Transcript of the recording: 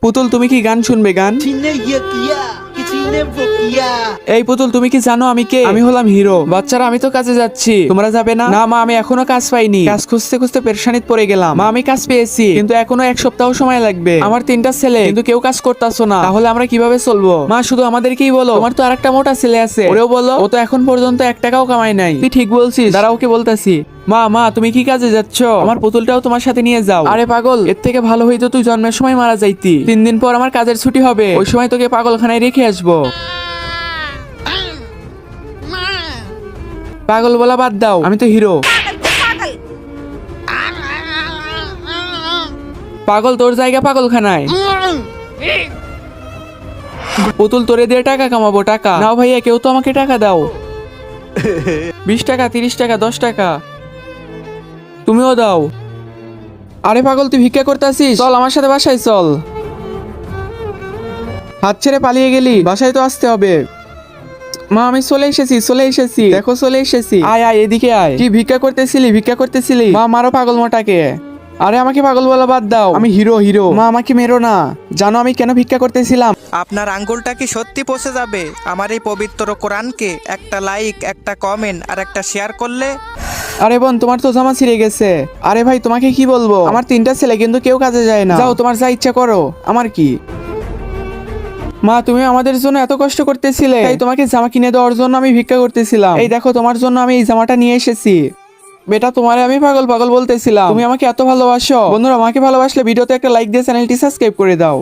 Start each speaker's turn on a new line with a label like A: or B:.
A: পুতুল তুমি কি গান শুনবে? গান এই পুতুল তুমি কি জানো আমি কে? আমি হলাম হিরো। বাচ্চারা আমি তো কাজে যাচ্ছি, তোমরা যাবে না? না মা, আমি এখনো কাজ পাইনি। কাজ খুঁজতে খুঁজতে পেরেশানিত পড়ে গেলাম। মা আমি কাজ পেয়েছি, কিন্তু এখনো 1 সপ্তাহ সময় লাগবে। আমার 3টা ছেলে, কিন্তু কেউ কাজ করতেছো না, তাহলে আমরা কিভাবে চলবো? মা শুধু আমাদেরকেই বলো, তোমার তো আরেকটা মোটা ছেলে আছে, ওরেও বলো। ও তো এখন পর্যন্ত 1 টাকাও কামাই নাই। তুই ঠিক বলছিস, দাঁড়া ওকে বলতাছি। মা মা তুমি কি কাজে যাচ্ছ? আমার পুতুলটাও তোমার সাথে নিয়ে যাও। আরে পাগল, এর থেকে ভালো হইতো তুই জন্মের সময় মারা যাইতি। 3 দিন পর আমার কাজের ছুটি হবে, ওই সময় তোকে পাগলখানায় রেখে আসবো। পাগল বলা বাদ দাও, আমি তো হিরো। পাগল তোর জায়গা পাগলখানায়। পুতুল তোরে দিয়ে টাকা কামাবো, টাকা নাও ভাইয়া, কেউ তো আমাকে টাকা দাও। 20 টাকা, 30 টাকা, 10 টাকা তুমিও দাও। আরে পাগল তুই ভিক্ষা করতেছিস? চল আমার সাথে বাসায় চল। হাত ছেড়ে পালিয়ে গেলি, বাসায় তো আসতে হবে। মা আমি চলে এসেছি, দেখো চলে এসেছি। আয় আয় এদিকে আয়। কি ভিক্ষা করতেছিলি? মা মারো পাগল মোটাকে। আরে আমাকে পাগল বলা বাদ দাও, আমি হিরো। মা আমাকে মেরো না, জানো আমি কেন ভিক্ষা করতেছিলাম?
B: আপনার আঙ্গুলটা কি সত্যি পচে যাবে আমার এই পবিত্র কোরআনকে একটা লাইক, একটা কমেন্ট আর একটা শেয়ার করলে?
A: আরে বোন তোমার তো জামা ছিঁড়ে গেছে। আরে ভাই তোমাকে কি বলবো, আমার 3টা ছেলে, কিন্তু কেউ কাজে যায় না। যাও তোমার যা ইচ্ছা করো, আমার কি? মা তুমি আমাদের জন্য এত কষ্ট করতেছিলে, তাই তোমাকে জামা কিনে দেওয়ার জন্য আমি ভিক্ষা করতেছিলাম। এই দেখো তোমার জন্য আমি এই জামাটা নিয়ে এসেছি। বেটা তোমারে আমি পাগল বলতেছিলাম, তুমি আমাকে এত ভালোবাসো। বন্ধুরা আমাকে ভালোবাসলে ভিডিওতে একটা লাইক দিয়ে চ্যানেলটি সাবস্ক্রাইব করে দাও।